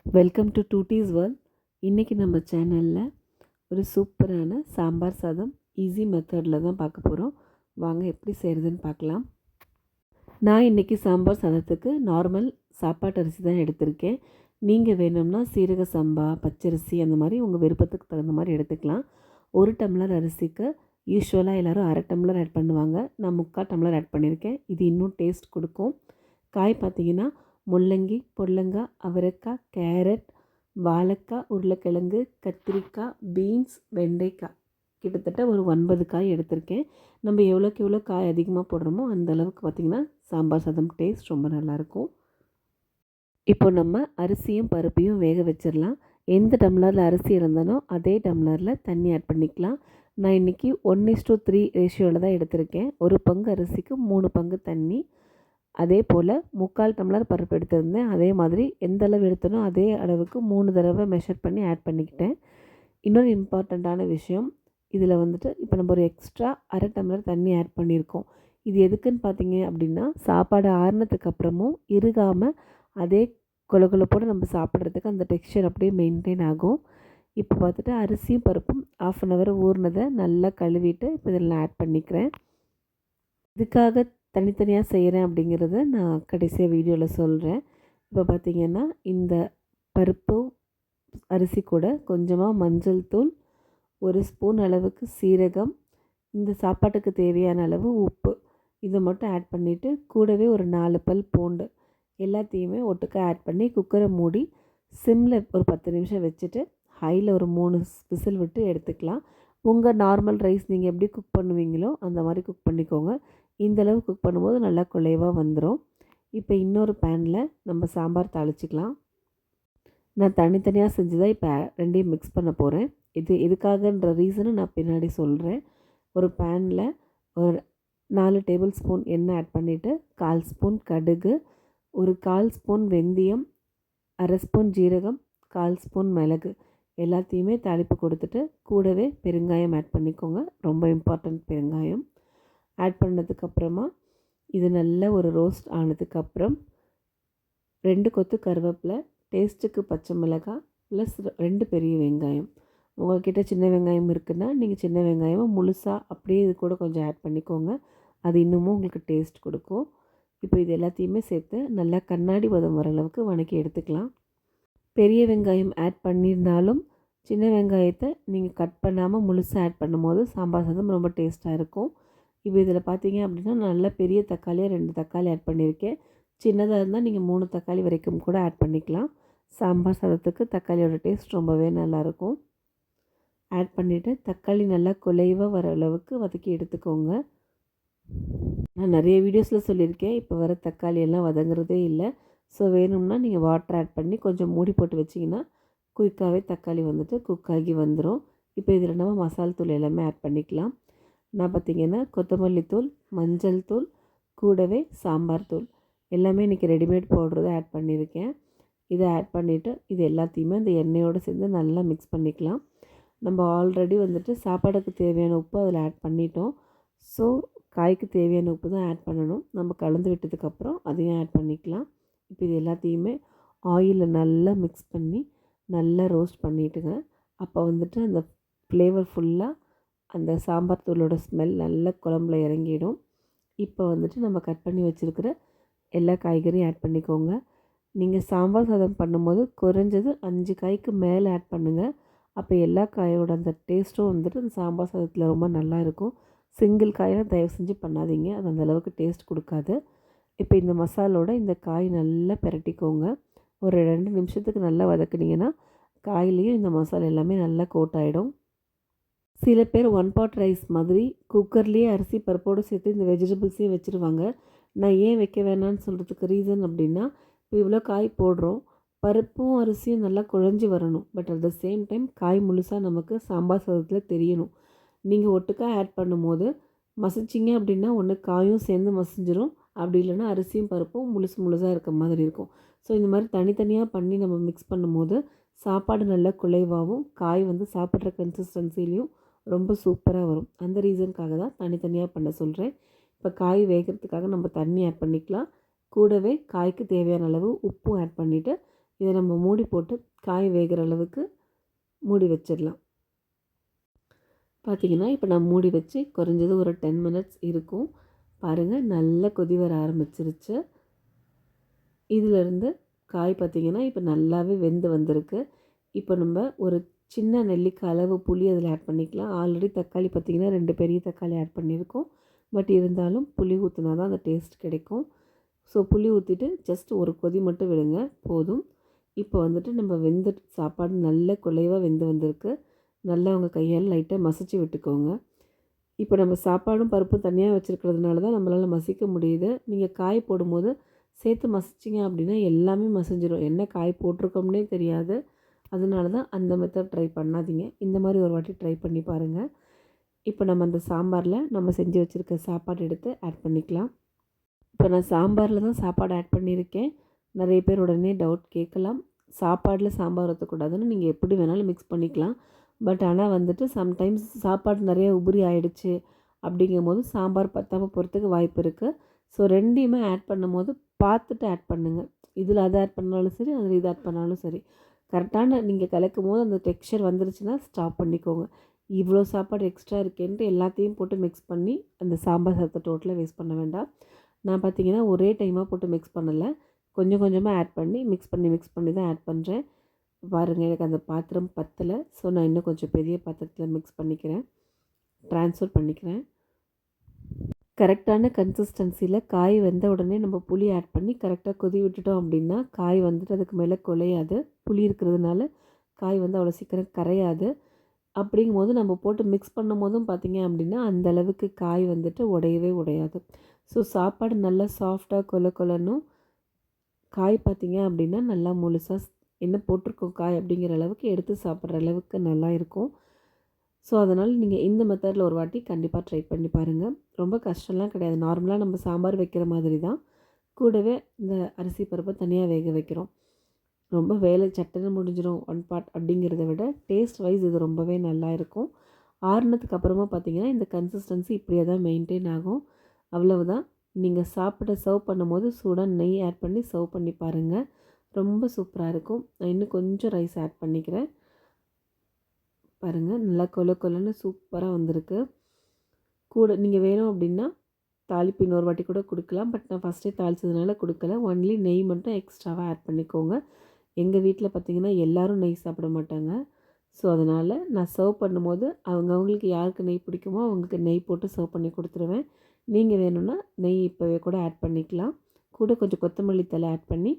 Welcome to டூட்டீஸ் world. இன்றைக்கி நம்ம சேனலில் ஒரு சூப்பரான சாம்பார் சாதம் ஈஸி மெத்தடில் தான் பார்க்க போகிறோம். வாங்க எப்படி செய்கிறதுன்னு பார்க்கலாம். நான் இன்றைக்கி சாம்பார் சாதத்துக்கு நார்மல் சாப்பாட்டு அரிசி தான் எடுத்திருக்கேன். நீங்கள் வேணும்னா சீரக சம்பா, பச்சரிசி அந்த மாதிரி உங்கள் விருப்பத்துக்கு தகுந்த மாதிரி எடுத்துக்கலாம். 1 டம்ளர் அரிசிக்கு யூஸ்வலாக எல்லோரும் 1/2 டம்ளர் ஆட் பண்ணுவாங்க. நான் 3/4 டம்ளர் ஆட் பண்ணியிருக்கேன். இது இன்னும் டேஸ்ட் கொடுக்கும். காய் பார்த்திங்கன்னா முள்ளங்கி, பொடலங்காய், அவரைக்காய், கேரட், வாழைக்காய், உருளைக்கிழங்கு, கத்திரிக்காய், பீன்ஸ், வெண்டைக்காய், கிட்டத்தட்ட ஒரு 9 காய் எடுத்திருக்கேன். நம்ம எவ்வளோக்கு எவ்வளோ காய் அதிகமாக போடுறோமோ அந்த அளவுக்கு பார்த்திங்கன்னா சாம்பார் சாதம் டேஸ்ட் ரொம்ப நல்லாயிருக்கும். இப்போ நம்ம அரிசியும் பருப்பையும் வேக வச்சிடலாம். எந்த டம்ளரில் அரிசி இருந்தானோ அதே டம்ளரில் தண்ணி ஆட் பண்ணிக்கலாம். நான் இன்றைக்கி 1:3 ரேஷியோவில் தான் எடுத்திருக்கேன். 1 பங்கு அரிசிக்கு 3 பங்கு தண்ணி. அதே போல் 3/4 டம்ளர் பருப்பு எடுத்திருந்தேன். அதே மாதிரி எந்த அளவு எடுத்தனோ அதே அளவுக்கு 3 தடவை மெஷர் பண்ணி ஆட் பண்ணிக்கிட்டேன். இன்னொரு இம்பார்ட்டண்ட்டான விஷயம், இதில் வந்துட்டு இப்போ நம்ம ஒரு எக்ஸ்ட்ரா 1/2 டம்ளர் தண்ணி ஆட் பண்ணியிருக்கோம். இது எதுக்குன்னு பார்த்தீங்க அப்படின்னா, சாப்பாடு ஆறுனதுக்கு அப்புறமும் இறுகாமல் அதே கொலகொலப்போடு நம்ம சாப்பிட்றதுக்கு அந்த டெக்ஸ்சர் அப்படியே மெயின்டைன் ஆகும். இப்போ பார்த்துட்டு அரிசியும் பருப்பும் 1/2 அன் ஹவர் ஊறினதை நல்லா கழுவிட்டு இப்போ இதில் ஆட் பண்ணிக்கிறேன். இதுக்காக தனித்தனியாக செய்கிறேன் அப்படிங்கிறத நான் கடைசியாக வீடியோவில் சொல்கிறேன். இப்போ பார்த்திங்கன்னா இந்த பருப்பு அரிசி கூட கொஞ்சமாக மஞ்சள் தூள், 1 ஸ்பூன் அளவுக்கு சீரகம், இந்த சாப்பாட்டுக்கு தேவையான அளவு உப்பு, இதை மட்டும் ஆட் பண்ணிவிட்டு கூடவே ஒரு 4 பல் பூண்டு எல்லாத்தையுமே ஒட்டுக்க ஆட் பண்ணி குக்கரை மூடி சிம்மில் ஒரு 10 நிமிஷம் வச்சுட்டு ஹையில் ஒரு 3 விசில் விட்டு எடுத்துக்கலாம். உங்கள் நார்மல் ரைஸ் நீங்கள் எப்படி குக் பண்ணுவீங்களோ அந்த மாதிரி குக் பண்ணிக்கோங்க. இந்தளவு குக் பண்ணும்போது நல்லா குலைவாக வந்துடும். இப்போ இன்னொரு பேனில் நம்ம சாம்பார் தாளிச்சிக்கலாம். நான் தனித்தனியாக செஞ்சு தான் இப்போ ரெண்டையும் மிக்ஸ் பண்ண போகிறேன். இது எதுக்காகன்ற ரீசனை நான் பின்னாடி சொல்கிறேன். ஒரு பேனில் ஒரு 4 டேபிள் ஸ்பூன் எண்ணெய் ஆட் பண்ணிவிட்டு 1/4 ஸ்பூன் கடுகு, ஒரு 1/4 ஸ்பூன் வெந்தயம், 1/2 ஸ்பூன் ஜீரகம், 1/4 ஸ்பூன் மிளகு எல்லாத்தையுமே தாளிப்பு கொடுத்துட்டு கூடவே பெருங்காயம் ஆட் பண்ணிக்கோங்க. ரொம்ப இம்பார்ட்டண்ட் பெருங்காயம். ஆட் பண்ணதுக்கப்புறமா இது நல்ல ஒரு ரோஸ்ட் ஆனதுக்கப்புறம் 2 கொத்து கருவேப்பிலை, டேஸ்ட்டுக்கு பச்சை மிளகாய் ப்ளஸ் 2 பெரிய வெங்காயம். உங்கள்கிட்ட சின்ன வெங்காயம் இருக்குன்னா நீங்கள் சின்ன வெங்காயமாக முழுசாக அப்படியே இது கூட கொஞ்சம் ஆட் பண்ணிக்கோங்க. அது இன்னமும் உங்களுக்கு டேஸ்ட் கொடுக்கும். இப்போ இது எல்லாத்தையுமே சேர்த்து நல்லா கண்ணாடி பதம் வர அளவுக்கு வதக்கி எடுத்துக்கலாம். பெரிய வெங்காயம் ஆட் பண்ணியிருந்தாலும் சின்ன வெங்காயத்தை நீங்கள் கட் பண்ணாமல் முழுசாக ஆட் பண்ணும்போது சாம்பார் சாதம் ரொம்ப டேஸ்ட்டாக இருக்கும். இப்போ இதில் பார்த்தீங்க அப்படின்னா நல்ல பெரிய தக்காளியாக 2 தக்காளி ஆட் பண்ணியிருக்கேன். சின்னதாக இருந்தால் நீங்கள் 3 தக்காளி வரைக்கும் கூட ஆட் பண்ணிக்கலாம். சாம்பார் சாதத்துக்கு தக்காளியோட டேஸ்ட் ரொம்பவே நல்லாயிருக்கும். ஆட் பண்ணிவிட்டு தக்காளி நல்லா குலைவாக வர அளவுக்கு வதக்கி எடுத்துக்கோங்க. நான் நிறைய வீடியோஸில் சொல்லியிருக்கேன், இப்போ வர தக்காளி எல்லாம் வதங்குறதே இல்லை. ஸோ வேணும்னா நீங்கள் வாட்டர் ஆட் பண்ணி கொஞ்சம் மூடி போட்டு வச்சிங்கன்னா குயிக்காகவே தக்காளி வந்துட்டு குக் ஆகி வந்துடும். இப்போ இதில் நம்ம மசால் தூள் எல்லாமே ஆட் பண்ணிக்கலாம். நான் பார்த்திங்கன்னா கொத்தமல்லி தூள், மஞ்சள் தூள், கூடவே சாம்பார் தூள் எல்லாமே இன்றைக்கி ரெடிமேட் பவுட்ரு தான் ஆட் பண்ணியிருக்கேன். இதை ஆட் பண்ணிவிட்டு இது எல்லாத்தையுமே இந்த எண்ணெயோடு சேர்ந்து நல்லா மிக்ஸ் பண்ணிக்கலாம். நம்ம ஆல்ரெடி வந்துட்டு சாப்பாடுக்கு தேவையான உப்பு அதில் ஆட் பண்ணிட்டோம். ஸோ காய்க்கு தேவையான உப்பு தான் ஆட் பண்ணணும். நம்ம கலந்து விட்டதுக்கப்புறம் அதையும் ஆட் பண்ணிக்கலாம். இப்போ இது எல்லாத்தையுமே ஆயிலில் நல்லா மிக்ஸ் பண்ணி நல்லா ரோஸ்ட் பண்ணிவிட்டுங்க. அப்போ வந்துட்டு அந்த ஃப்ளேவர் ஃபுல்லாக அந்த சாம்பார் தூளோட ஸ்மெல் நல்லா குழம்புல இறங்கிடும். இப்போ வந்துட்டு நம்ம கட் பண்ணி வச்சுருக்கிற எல்லா காய்கறியும் ஆட் பண்ணிக்கோங்க. நீங்கள் சாம்பார் சாதம் பண்ணும்போது குறைஞ்சது 5 காய்க்கு மேலே ஆட் பண்ணுங்கள். அப்போ எல்லா காயோட அந்த டேஸ்ட்டும் வந்துட்டு அந்த சாம்பார் சாதத்தில் ரொம்ப நல்லாயிருக்கும். சிங்கிள் காயெல்லாம் தயவு செஞ்சு பண்ணாதீங்க, அது அந்தளவுக்கு டேஸ்ட் கொடுக்காது. இப்போ இந்த மசாலோட இந்த காய் நல்லா பிரட்டிக்கோங்க. ஒரு 2 நிமிஷத்துக்கு நல்லா வதக்குனிங்கன்னா காயிலையும் இந்த மசாலா எல்லாமே நல்லா கோட் ஆகிடும். சில பேர் 1 பாட் ரைஸ் மாதிரி குக்கர்லேயே அரிசி பருப்போடு சேர்த்து இந்த வெஜிடபிள்ஸையும் வச்சுருவாங்க. நான் ஏன் வைக்க வேணான்னு சொல்கிறதுக்கு ரீசன் அப்படின்னா, இப்போ இவ்வளோ காய் போடுறோம், பருப்பும் அரிசியும் நல்லா குழஞ்சி வரணும். But at the same time காய் முழுசாக நமக்கு சாம்பார் சாதத்தில் தெரியணும். நீங்கள் ஒட்டுக்கா ஆட் பண்ணும்போது மசிச்சிங்க அப்படின்னா ஒன்று காயும் சேர்ந்து மசிஞ்சிரும், அப்படி இல்லைன்னா அரிசியும் பருப்பும் முழுசாக இருக்க மாதிரி இருக்கும். ஸோ இந்த மாதிரி தனித்தனியாக பண்ணி நம்ம மிக்ஸ் பண்ணும்போது சாப்பாடு நல்லா குலைவாகவும் காய் வந்து சாப்பிட்ற கன்சிஸ்டன்சிலையும் ரொம்ப சூப்பராக வரும். அந்த ரீசனுக்காக தான் தனித்தனியாக பண்ண சொல்கிறேன். இப்போ காய் வேகிறதுக்காக நம்ம தண்ணி ஆட் பண்ணிக்கலாம். கூடவே காய்க்கு தேவையான அளவு உப்பும் ஆட் பண்ணிவிட்டு இதை நம்ம மூடி போட்டு காய் வேகிற அளவுக்கு மூடி வச்சிடலாம். பார்த்திங்கன்னா இப்போ நான் மூடி வச்சு குறைஞ்சது ஒரு 10 மினிட்ஸ் இருக்கும். பாருங்கள், நல்லா கொதி வர ஆரம்பிச்சிருச்சு. இதிலேருந்து காய் பார்த்திங்கன்னா இப்போ நல்லாவே வெந்து வந்திருக்கு. இப்போ நம்ம ஒரு சின்ன நெல்லிக்காய் அளவு புளி அதில் ஆட் பண்ணிக்கலாம். ஆல்ரெடி தக்காளி பார்த்திங்கன்னா 2 பெரிய தக்காளி ஆட் பண்ணியிருக்கோம். பட் இருந்தாலும் புளி ஊற்றினா தான் அந்த டேஸ்ட் கிடைக்கும். ஸோ புளி ஊற்றிட்டு ஜஸ்ட் ஒரு கொதி மட்டும் விடுங்க, போதும். இப்போ வந்துட்டு நம்ம வெந்த சாப்பாடு நல்ல குலைவாக வெந்து வந்திருக்கு. நல்லா உங்கள் கையால் லைட்டாக மசிச்சு விட்டுக்கோங்க. இப்போ நம்ம சாப்பாடும் பருப்பும் தனியாக வச்சுருக்கிறதுனால தான் நம்மளால் மசிக்க முடியுது. நீங்கள் காய் போடும்போது சேர்த்து மசிச்சிங்க அப்படின்னா எல்லாமே மசிஞ்சிடும். என்ன காய் போட்டிருக்கோம்னே தெரியாது. அதனால தான் அந்த மெத்தட் ட்ரை பண்ணாதீங்க. இந்த மாதிரி ஒரு வாட்டி ட்ரை பண்ணி பாருங்கள். இப்போ நம்ம அந்த சாம்பாரில் நம்ம செஞ்சு வச்சுருக்க சாப்பாடு எடுத்து ஆட் பண்ணிக்கலாம். இப்போ நான் சாம்பாரில் தான் சாப்பாடு ஆட் பண்ணியிருக்கேன். நிறைய பேர் உடனே டவுட் கேட்கலாம், சாப்பாடில் சாம்பார் ஊற்றக்கூடாதுன்னு. நீங்கள் எப்படி வேணாலும் மிக்ஸ் பண்ணிக்கலாம். பட் ஆனால் வந்துட்டு சம்டைம்ஸ் சாப்பாடு நிறைய உபரி ஆகிடுச்சு அப்படிங்கும்போது சாம்பார் பத்தாமல் போகிறதுக்கு வாய்ப்பு இருக்குது. ஸோ ரெண்டையுமே ஆட் பண்ணும்போது பார்த்துட்டு ஆட் பண்ணுங்கள். இதில் அதை ஆட் பண்ணாலும் சரி, அதில் இதை ஆட் பண்ணாலும் சரி, கரெக்டான நீங்கள் கலக்கும் போது அந்த டெக்ஸ்சர் வந்துருச்சுன்னா ஸ்டாப் பண்ணிக்கோங்க. இவ்வளோ சாப்பாடு எக்ஸ்ட்ரா இருக்கேன்ட்டு எல்லாத்தையும் போட்டு மிக்ஸ் பண்ணி அந்த சாம்பார் சாதத்தை டோட்டலாக வேஸ்ட் பண்ண வேண்டாம். நான் பார்த்திங்கன்னா ஒரே டைமாக போட்டு மிக்ஸ் பண்ணலை, கொஞ்சம் கொஞ்சமாக ஆட் பண்ணி மிக்ஸ் பண்ணி தான் ஆட் பண்ணுறேன். பாருங்கள், எனக்கு அந்த பாத்திரம் பத்தலை. ஸோ நான் இன்னும் கொஞ்சம் பெரிய பாத்திரத்தில் மிக்ஸ் பண்ணிக்கிறேன், ட்ரான்ஸ்ஃபர் பண்ணிக்கிறேன். கரெக்டான கன்சிஸ்டன்சியில் காய் வெந்த உடனே நம்ம புளி ஆட் பண்ணி கரெக்டாக கொதி விட்டுட்டோம் அப்படின்னா காய் வந்துட்டு அதுக்கு மேலே குலையாது. புளி இருக்கிறதுனால காய் வந்து அவ்வளோ சீக்கிரம் கரையாது. அப்படிங்கும்போது நம்ம போட்டு மிக்ஸ் பண்ணும் போதும் பார்த்திங்க அப்படின்னா அந்தளவுக்கு காய் வந்துட்டு உடையவே உடையாது. ஸோ சாப்பாடு நல்லா சாஃப்டாக கொலன்னு காய் பார்த்திங்க அப்படின்னா நல்லா முழுசாக என்ன போட்டிருக்கோம் காய் அப்படிங்கிற அளவுக்கு எடுத்து சாப்பிட்ற அளவுக்கு நல்லா இருக்கும். ஸோ அதனால் நீங்கள் இந்த மெத்தடில் ஒரு வாட்டி கண்டிப்பாக ட்ரை பண்ணி பாருங்கள். ரொம்ப கஷ்டம்லாம் கிடையாது. நார்மலாக நம்ம சாம்பார் வைக்கிற மாதிரி தான். கூடவே இந்த அரிசி பருப்பை தனியாக வேக வைக்கிறோம். ரொம்ப வேலை சட்டுன்னு முடிஞ்சிடும் ஒன் பார்ட் அப்படிங்கிறத விட டேஸ்ட் வைஸ் இது ரொம்பவே நல்லா இருக்கும். ஆறுனதுக்கு அப்புறமா பார்த்திங்கன்னா இந்த கன்சிஸ்டன்சி இப்படியே தான் மெயின்டைன் ஆகும். அவ்வளவுதான். நீங்கள் சாப்பிட சர்வ் பண்ணும்போது சூடாக நெய் ஆட் பண்ணி சர்வ் பண்ணி பாருங்கள். ரொம்ப சூப்பராக இருக்கும். நான் இன்னும் கொஞ்சம் ரைஸ் ஆட் பண்ணிக்கிறேன். பாருங்கள், நல்லா கொலன்னு சூப்பராக வந்திருக்கு. கூட நீங்கள் வேணும் அப்படின்னா தாளிப்பு இன்னொரு வாட்டி கூட கொடுக்கலாம். பட் நான் ஃபஸ்ட்டே தாளித்ததுனால கொடுக்கல. ஒன்லி நெய் மட்டும் எக்ஸ்ட்ராவாக ஆட் பண்ணிக்கோங்க. எங்கள் வீட்டில் பார்த்திங்கன்னா எல்லோரும் நெய் சாப்பிட மாட்டாங்க. ஸோ அதனால் நான் சர்வ் பண்ணும்போது அவங்களுக்கு யாருக்கு நெய் பிடிக்குமோ அவங்களுக்கு நெய் போட்டு சர்வ் பண்ணி கொடுத்துருவேன். நீங்கள் வேணும்னா நெய் இப்போவே கூட ஆட் பண்ணிக்கலாம். கூட கொஞ்சம் கொத்தமல்லி தழை ஆட் பண்ணி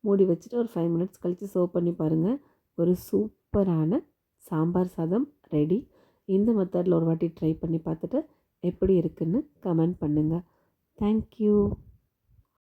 மூடி வச்சுட்டு ஒரு 5 மினிட்ஸ் கழித்து சர்வ் பண்ணி பாருங்கள். ஒரு சூப்பரான சாம்பார் சாதம் ரெடி. இந்த மெத்தடில் ஒரு வாட்டி ட்ரை பண்ணி பார்த்துட்டு எப்படி இருக்குன்னு கமெண்ட் பண்ணுங்கள். தேங்க்யூ.